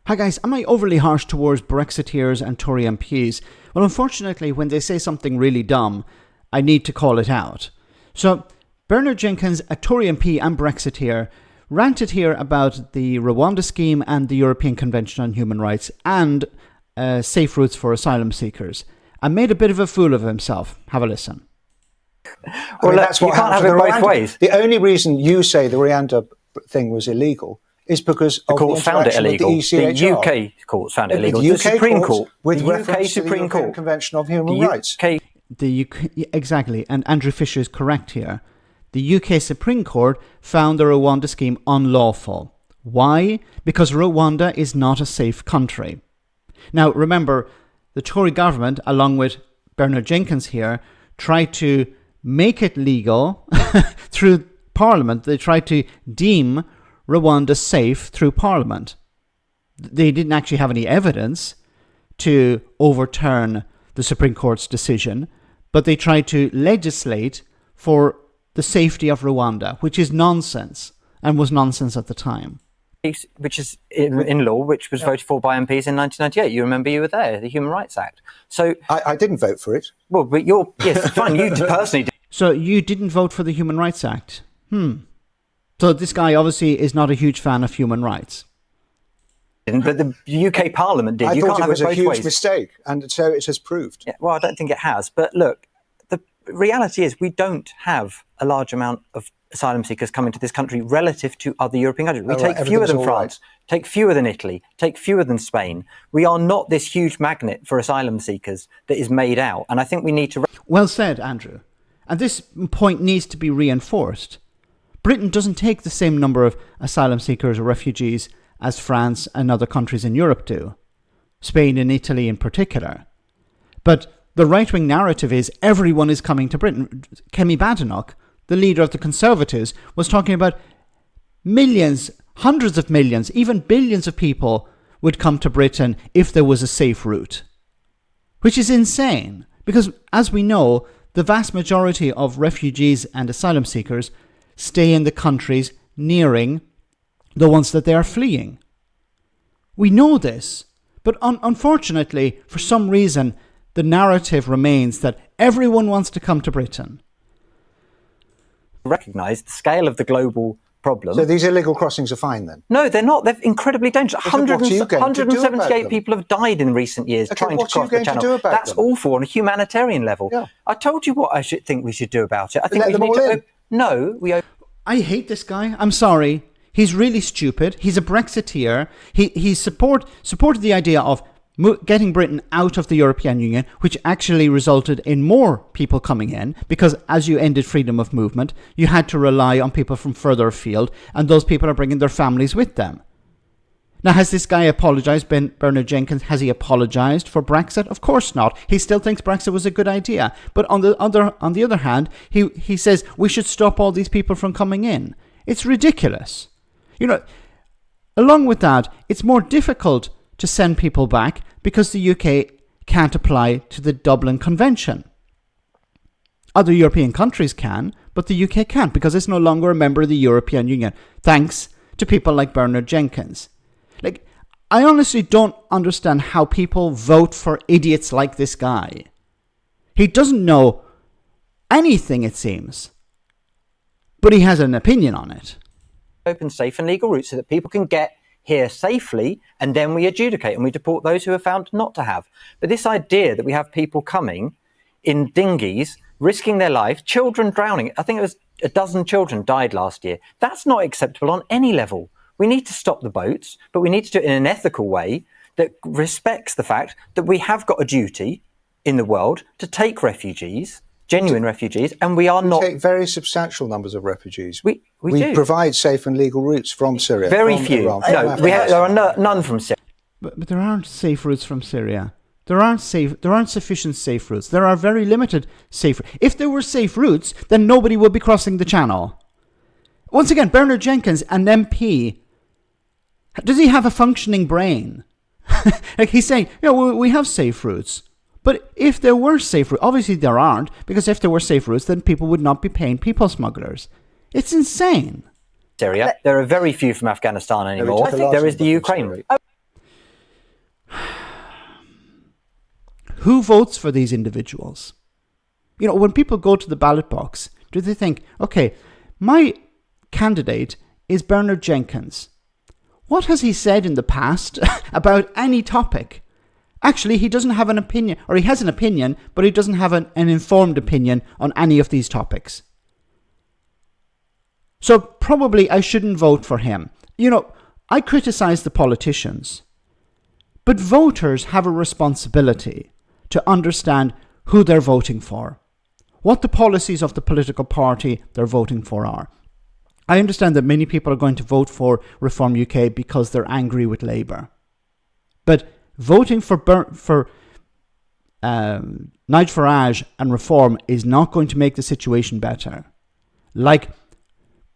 Hi guys, am I overly harsh towards Brexiteers and Tory MPs? Well, unfortunately, when they say something really dumb, I need to call it out. So, Bernard Jenkins, a Tory MP and Brexiteer, ranted here about the Rwanda scheme and the European Convention on Human Rights and safe routes for asylum seekers, and made a bit of a fool of himself. Have a listen. Well, that's what you can't have it both ways. The only reason you say the Rwanda thing was illegal is because the court found it illegal. The UK court found it illegal. The Supreme Court, with the UK Supreme Court, Convention of Human Rights. The UK, exactly, and Andrew Fisher is correct here. The UK Supreme Court found the Rwanda scheme unlawful. Why? Because Rwanda is not a safe country. Now, remember, the Tory government, along with Bernard Jenkins here, tried to make it legal through Parliament. They tried to deem Rwanda safe through Parliament. They didn't actually have any evidence to overturn the Supreme Court's decision, but they tried to legislate for the safety of Rwanda, which is nonsense, and was nonsense at the time. Which is in law, which was voted for by MPs in 1998. You remember, you were there, the Human Rights Act. So I didn't vote for it. Well, but yes, fine, you personally did. So you didn't vote for the Human Rights Act? So this guy obviously is not a huge fan of human rights. But the UK Parliament did. I you thought can't it have was it both a huge ways. mistake, and so it has proved. Yeah, well, I don't think it has. But look, the reality is we don't have a large amount of asylum seekers coming to this country relative to other European countries. We take fewer than France, take fewer than Italy, take fewer than Spain. We are not this huge magnet for asylum seekers that is made out. And I think we need to... Well said, Andrew. And this point needs to be reinforced. Britain doesn't take the same number of asylum seekers or refugees as France and other countries in Europe do. Spain and Italy in particular. But the right-wing narrative is everyone is coming to Britain. Kemi Badenoch, the leader of the Conservatives, was talking about millions, hundreds of millions, even billions of people would come to Britain if there was a safe route. Which is insane, because as we know, the vast majority of refugees and asylum seekers stay in the countries nearing the ones that they are fleeing. We know this, but unfortunately, for some reason, the narrative remains that everyone wants to come to Britain. Recognise the scale of the global problem. So these illegal crossings are fine then? No, they're not. They're incredibly dangerous. 178 people have died in recent years trying to cross the channel. That's awful on a humanitarian level. Yeah. I told you what I think we should do about it. I think we need to... No, I hate this guy. I'm sorry. He's really stupid. He's a Brexiteer. He supported the idea of getting Britain out of the European Union, which actually resulted in more people coming in, because as you ended freedom of movement, you had to rely on people from further afield, and those people are bringing their families with them. Now, has this guy apologised, Bernard Jenkins? Has he apologised for Brexit? Of course not. He still thinks Brexit was a good idea. But on the other hand, he says we should stop all these people from coming in. It's ridiculous. You know, along with that, it's more difficult to send people back because the UK can't apply to the Dublin Convention. Other European countries can, but the UK can't because it's no longer a member of the European Union, thanks to people like Bernard Jenkins. Like, I honestly don't understand how people vote for idiots like this guy. He doesn't know anything, it seems, but he has an opinion on it. Open, safe and legal routes so that people can get here safely, and then we adjudicate and we deport those who are found not to have. But this idea that we have people coming in dinghies, risking their life, children drowning, I think it was a dozen children died last year. That's not acceptable on any level. We need to stop the boats, but we need to do it in an ethical way that respects the fact that we have got a duty in the world to take refugees, genuine refugees, and we take very substantial numbers of refugees. We do provide safe and legal routes from Syria. Very few. Iran, there are none from Syria. But there aren't safe routes from Syria. There aren't sufficient safe routes. There are very limited safe. If there were safe routes, then nobody would be crossing the channel. Once again, Bernard Jenkins, an MP, does he have a functioning brain? Like, he's saying, we have safe routes. But if there were safe routes, obviously there aren't, because if there were safe routes, then people would not be paying people smugglers. It's insane. Syria. There are very few from Afghanistan anymore. I think there is the Ukraine route. who votes for these individuals? You know, when people go to the ballot box, do they think, okay, my candidate is Bernard Jenkins. What has he said in the past about any topic? Actually, he doesn't have an opinion, or he has an opinion, but he doesn't have an informed opinion on any of these topics. So probably I shouldn't vote for him. You know, I criticize the politicians, but voters have a responsibility to understand who they're voting for, what the policies of the political party they're voting for are. I understand that many people are going to vote for Reform UK because they're angry with Labour. But voting for Nigel Farage and Reform is not going to make the situation better. Like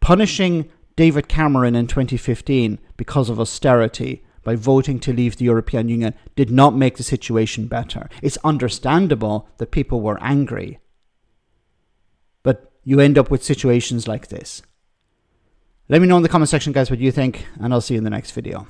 punishing David Cameron in 2015 because of austerity by voting to leave the European Union did not make the situation better. It's understandable that people were angry. But you end up with situations like this. Let me know in the comment section, guys, what you think, and I'll see you in the next video.